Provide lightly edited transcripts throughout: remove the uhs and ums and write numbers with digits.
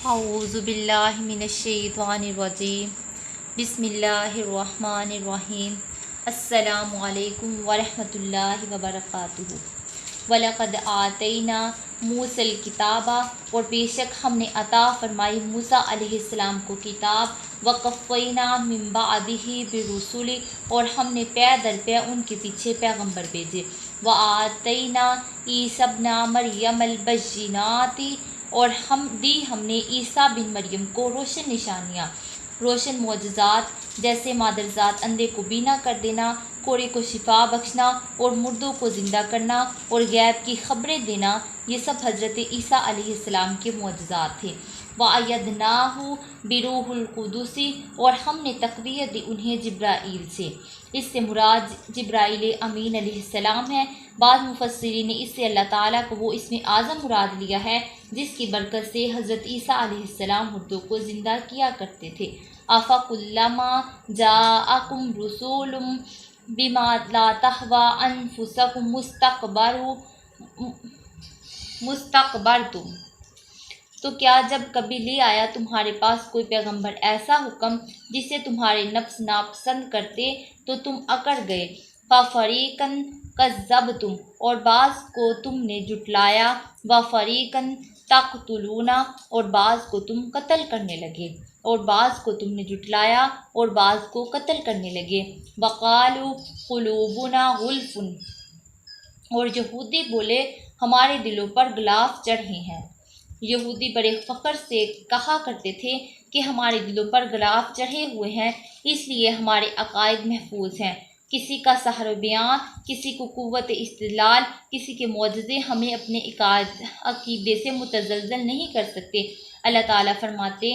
اعوذ باللہ من الشیطان الرجیم بسم اللہ الرحمن الرحیم السلام علیکم ورحمۃ اللہ وبرکاتہ۔ وَلَقَدْ آتَيْنَا مُوسَى الْكِتَابَ، اور بے شک ہم نے عطا فرمائی موسیٰ علیہ السلام کو کتاب، وَقَفَّيْنَا مِن بَعْدِهِ بِالرُّسُلِ، اور ہم نے پے در پے ان کے پیچھے پیغمبر بھیجے، وَآتَيْنَا عِیسیٰ ابْنَ مَرْیَمَ الْبَیِّنَاتِ، اور ہم نے عیسیٰ بن مریم کو روشن نشانیاں، روشن معجزات، جیسے مادرزاد اندھے کو بینا کر دینا، کوڑے کو شفا بخشنا، اور مردوں کو زندہ کرنا، اور غیب کی خبریں دینا، یہ سب حضرت عیسیٰ علیہ السلام کے معجزات تھے۔ وَأَيَّدْنَاهُ بِرُوحِ الْقُدُسِ، اور ہم نے تقویت دی انہیں جبرائیل سے۔ اس سے مراد جبرائیل امین علیہ السلام ہے۔ بعض مفسرین نے اس سے اللہ تعالیٰ کو وہ اسم اعظم مراد لیا ہے جس کی برکت سے حضرت عیسیٰ علیہ السلام مردوں کو زندہ کیا کرتے تھے۔ أَفَكُلَّمَا جَاءَكُمْ رُسُولٌ بِمَا لَا تَهْوَىٰ أَنفُسُكُمُ اسْتَكْبَرْتُمْ، تو کیا جب کبھی لے آیا تمہارے پاس کوئی پیغمبر ایسا حکم جسے تمہارے نفس ناپسند کرتے تو تم اکڑ گئے۔ فَفَرِيقًا كَذَّبْتُمْ، اور بعض کو تم نے جھٹلایا، وَفَرِيقًا تَقْتُلُونَ، اور بعض کو تم قتل کرنے لگے، اور بعض کو تم نے جھٹلایا اور بعض کو قتل کرنے لگے۔ وَقَالُوا قُلُوبُنَا غُلْفٌ، اور یہودی بولے ہمارے دلوں پر غلاف چڑھے ہیں۔ یہودی بڑے فخر سے کہا کرتے تھے کہ ہمارے دلوں پر غلاف چڑھے ہوئے ہیں، اس لیے ہمارے عقائد محفوظ ہیں۔ کسی کا سحر و بیان، کسی کو قوت استدلال، کسی کے معجزے ہمیں اپنے عقیدے سے متزلزل نہیں کر سکتے۔ اللہ تعالیٰ فرماتے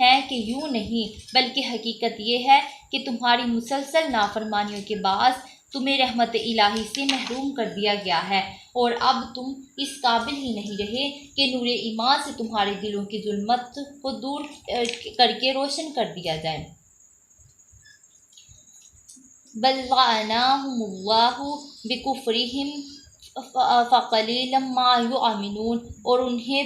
ہیں کہ یوں نہیں، بلکہ حقیقت یہ ہے کہ تمہاری مسلسل نافرمانیوں کے باعث تمہیں رحمت الہی سے محروم کر دیا گیا ہے، اور اب تم اس قابل ہی نہیں رہے کہ نور ایمان سے تمہارے دلوں کی ظلمت کو دور کر کے روشن کر دیا جائے۔ بل لعنہم اللہ بکفرہم فقلیلا ما یؤمنون، اور انہیں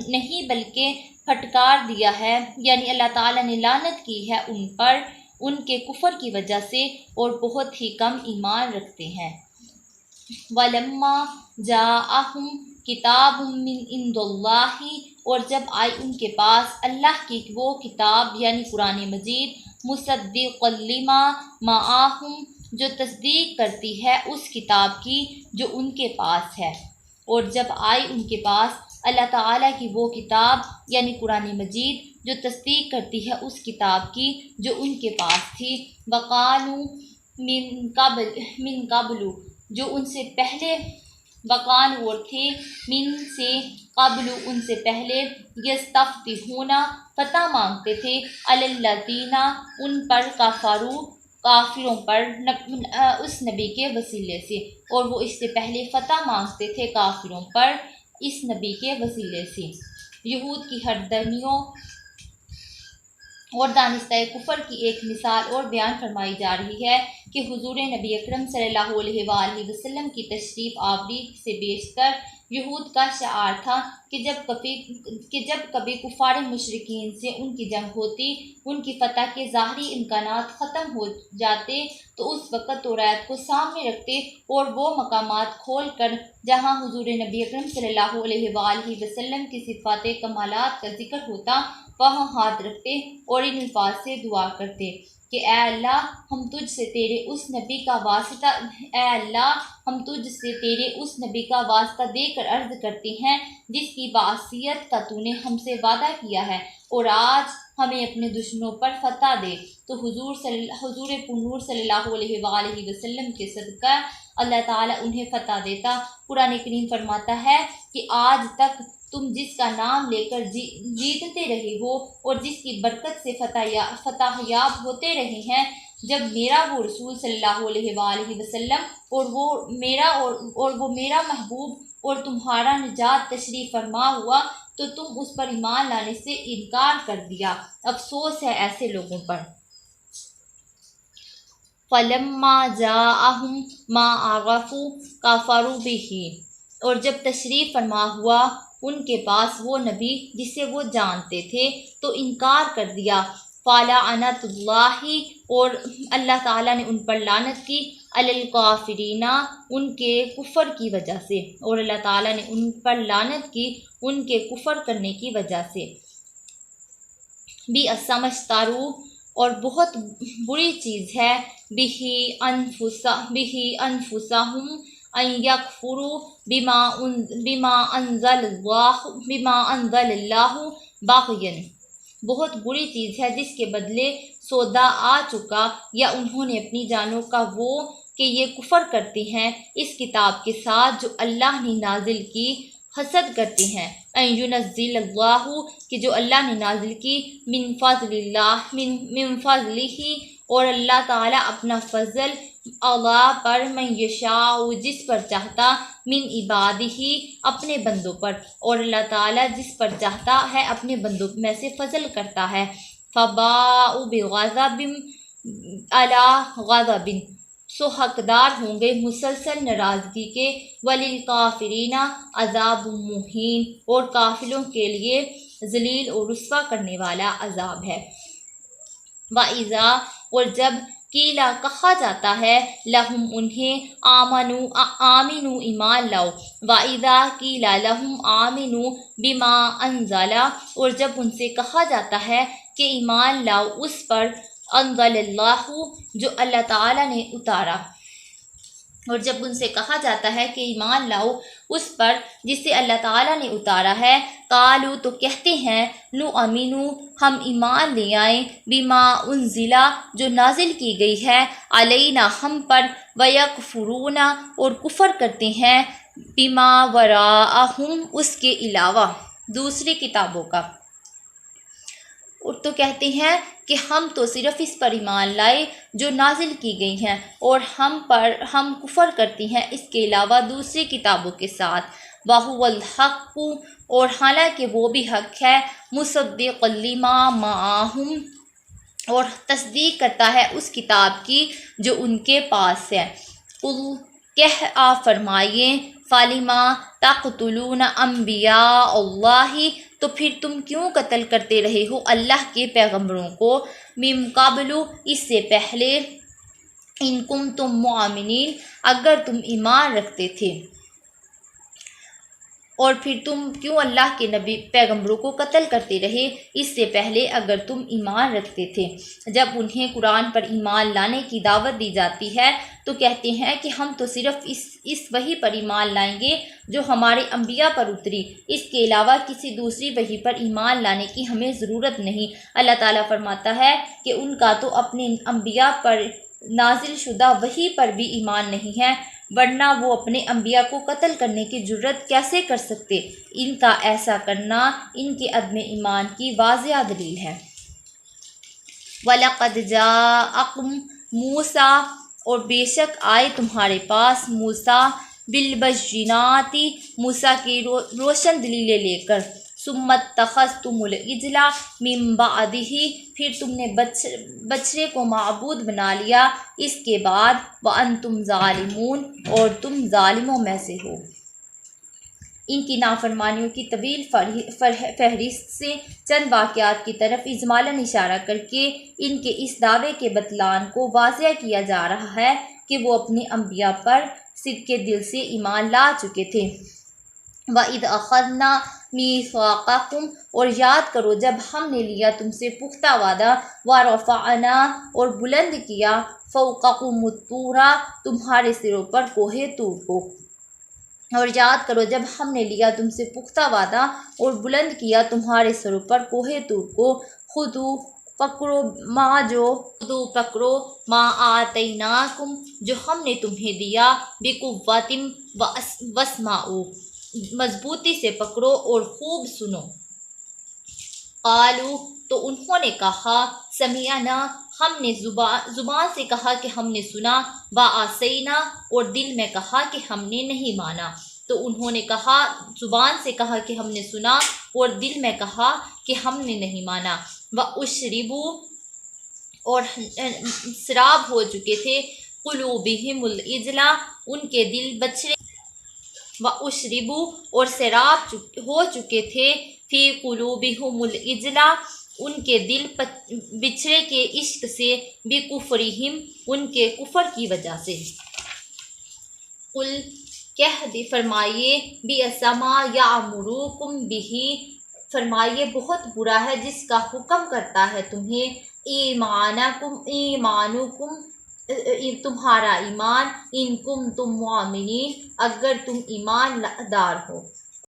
نہیں بلکہ پھٹکار دیا ہے، یعنی اللہ تعالیٰ نے لعنت کی ہے ان پر ان کے کفر کی وجہ سے، اور بہت ہی کم ایمان رکھتے ہیں۔ وَلَمَّا جَاءَهُمْ كِتَابٌ مِّنْ عِندِ اللَّهِ، اور جب آئی ان کے پاس اللہ کی وہ کتاب یعنی قرآن مجید، مُصَدِّقًا لِّمَا مَعَهُمْ، جو تصدیق کرتی ہے اس کتاب کی جو ان کے پاس ہے، اور جب آئی ان کے پاس اللہ تعالیٰ کی وہ کتاب یعنی قرآن مجید جو تصدیق کرتی ہے اس کتاب کی جو ان کے پاس تھی، وَقَالُوا مِن قَبْلُ، جو ان سے پہلے، وقان اور تھے، من سے، قبل ان سے پہلے، یستفتحون فتح مانگتے تھے، علی الذین ان پر، کافروں پر، اس نبی کے وسیلے سے، اور وہ اس سے پہلے فتح مانگتے تھے کافروں پر اس نبی کے وسیلے سے۔ یہود کی ہردمیوں اور دانستہ کفر کی ایک مثال اور بیان فرمائی جا رہی ہے کہ حضور نبی اکرم صلی اللہ علیہ وآلہ وسلم کی تشریف آوری سے بیشتر یہود کا شعار تھا کہ جب کبھی کفار مشرکین سے ان کی جنگ ہوتی، ان کی فتح کے ظاہری امکانات ختم ہو جاتے تو اس وقت توریت کو سامنے رکھتے اور وہ مقامات کھول کر جہاں حضور نبی اکرم صلی اللہ علیہ وآلہ وسلم کی صفات کمالات کا ذکر ہوتا وہاں ہاتھ رکھتے اور ان الفاظ سے دعا کرتے کہ اے اللہ ہم تجھ سے تیرے اس نبی کا واسطہ دے کر عرض کرتے ہیں جس کی بعثیت کا تو نے ہم سے وعدہ کیا ہے، اور آج ہمیں اپنے دشمنوں پر فتح دے۔ تو حضور پنور صلی اللہ علیہ وآلہ وسلم کے صدقہ اللہ تعالیٰ انہیں فتح دیتا۔ قرآن کریم فرماتا ہے کہ آج تک تم جس کا نام لے کر جیتتے رہے ہو اور جس کی برکت سے فتح یاب ہوتے رہے ہیں، جب میرا وہ رسول صلی اللہ علیہ وآلہ وسلم اور وہ میرا محبوب اور تمہارا نجات تشریف فرما ہوا تو تم اس پر ایمان لانے سے انکار کر دیا۔ افسوس ہے ایسے لوگوں پر۔ فَلَمَّا جَاءَهُم مَّا عَرَفُوا كَفَرُوا بِهِ، اور جب تشریف فرما ہوا ان کے پاس وہ نبی جسے وہ جانتے تھے تو انکار کر دیا۔ فَلَعْنَةُ اللَّهِ اور اللہ تعالیٰ نے ان پر لعنت کی، عَلَى الْكَافِرِينَ ان کے کفر کی وجہ سے، اور اللہ تعالیٰ نے ان پر لعنت کی ان کے کفر کرنے کی وجہ سے۔ بِئْسَ مَا اشْتَرَوْا اور بہت بری چیز ہے، بِهِ أَنفُسَهُمْ أَن يَكْفُرُوا بِمَا أَنزَلَ اللَّهُ بَغْيًا، بہت بری چیز ہے جس کے بدلے سودا آ چکا یا انہوں نے اپنی جانوں کا وہ کہ یہ کفر کرتے ہیں اس کتاب کے ساتھ جو اللہ نے نازل کی، حسد کرتے ہیں۔ ان ينزل اللہ کہ جو اللہ نے نازل کی، من فضلہ اور اللہ تعالیٰ اپنا فضل، اللہ پر، من یشاء جس پر چاہتا، من عبادہ اپنے بندوں پر، اور اللہ تعالیٰ جس پر چاہتا ہے اپنے بندوں میں سے فضل کرتا ہے۔ فباءوا بغضب علی غضب سو حقدار ہوں گے مسلسل ناراضگی کے، وللکافرین عذاب مہین اور کافروں کے لیے ذلیل اور رسوا کرنے والا عذاب ہے۔ وَإِذَا اور جب قیلا کہا جاتا ہے، لہم انہیں، آمنو ایمان لاؤ، وَإِذَا قیلا لہم آمنو بما انزل اور جب ان سے کہا جاتا ہے کہ ایمان لاؤ اس پر، انزل اللہ جو اللہ تعالیٰ نے اتارا، اور جب ان سے کہا جاتا ہے کہ ایمان لاؤ اس پر جسے اللہ تعالیٰ نے اتارا ہے، قالو تو کہتے ہیں، نؤمنو ہم ایمان لے آئیں، بما انزلا جو نازل کی گئی ہے، علینا ہم پر، ویکفرون اور کفر کرتے ہیں، بما وراءہم اس کے علاوہ دوسری کتابوں کا، اور تو کہتے ہیں کہ ہم تو صرف اس پر ایمان لائے جو نازل کی گئی ہیں، اور ہم کفر کرتی ہیں اس کے علاوہ دوسری کتابوں کے ساتھ۔ وَهُوَ الْحَقُّ اور حالانکہ وہ بھی حق ہے، مُصَدِّقًا لِمَا مَعَهُمْ اور تصدیق کرتا ہے اس کتاب کی جو ان کے پاس ہے۔ قُلْ کہہ آپ فرمائیے، فَلِمَ تَقْتُلُونَ أَنْبِيَاءَ اللَّهِ تو پھر تم کیوں قتل کرتے رہے ہو اللہ کے پیغمبروں کو، من قبل اس سے پہلے، ان کنتم مؤمنین اگر تم ایمان رکھتے تھے، اور پھر تم کیوں اللہ کے نبی پیغمبروں کو قتل کرتے رہے اس سے پہلے اگر تم ایمان رکھتے تھے۔ جب انہیں قرآن پر ایمان لانے کی دعوت دی جاتی ہے تو کہتے ہیں کہ ہم تو صرف اس وحی پر ایمان لائیں گے جو ہمارے انبیاء پر اتری، اس کے علاوہ کسی دوسری وحی پر ایمان لانے کی ہمیں ضرورت نہیں۔ اللہ تعالیٰ فرماتا ہے کہ ان کا تو اپنے انبیاء پر نازل شدہ وحی پر بھی ایمان نہیں ہے، ورنہ وہ اپنے انبیاء کو قتل کرنے کی جرت کیسے کر سکتے؟ ان کا ایسا کرنا ان کے عدم ایمان کی واضح دلیل ہے۔ وَلَقَدْ جَاءَكُمْ مُوسَىٰ اور بے شک آئے تمہارے پاس موسیٰ، بِالْبَيِّنَاتِ موسیٰ کی روشن دلیلیں لے کر، ثُمَّ اتَّخَذْتُمُ الْعِجْلَ مِن بَعْدِهِ پھر تم نے بچھڑے کو معبود بنا لیا اس کے بعد، وَأَنْتُمْ ظَالِمُونَ اور تم ظالموں میں سے ہو۔ ان کی نافرمانیوں کی طویل فہرست سے چند واقعات کی طرف اجمالاً اشارہ کر کے ان کے اس دعوے کے بطلان کو واضح کیا جا رہا ہے کہ وہ اپنے انبیاء پر صدق دل سے ایمان لا چکے تھے۔ وَإِذْ أَخَذْنَا مِيثَاقَكُمْ اور یاد کرو جب ہم نے لیا تم سے پختہ وعدہ، وَرَفَعْنَا اور بلند کیا، فَوْقَكُمُ الطُّورَ تمہارے سروں پر کوہ طور کو، اور یاد کرو جب ہم نے لیا تم سے پختہ وعدہ اور بلند کیا تمہارے سروں پر کوہ طور کو، خُذُوا پکڑو ما آتیناکم جو ہم نے تمہیں دیا، بِقُوَّةٍ وَاسْمَعُوا مضبوطی سے پکڑو اور خوب سنو۔ قالوا تو انہوں نے کہا، سمعنا ہم نے زبان سے کہا کہ ہم نے سنا، وعصینا اور دل میں کہا کہ ہم نے نہیں مانا۔ تو انہوں نے کہا زبان سے کہا کہ ہم نے سنا اور دل میں کہا کہ ہم نے نہیں مانا۔ وَأُشْرِبُوا اور سراب ہو چکے تھے، قُلُوبِهِمُ الْعِجْلَ ان کے دل بچھڑے وَأُشْرِبُوا اور سیراب ہو چکے تھے فی قلوبہم العجلہ ان کے دل بچھڑے کے عشق سے بکفرہم ان کے کفر کی وجہ سے۔ قل کہہ دے فرمائیے بئس ما یأمرکم بہ فرمائیے بہت برا ہے جس کا حکم کرتا ہے تمہیں ایمانکم تمہارا ایمان ان کم تم مومنین اگر تم ایمان دار ہو۔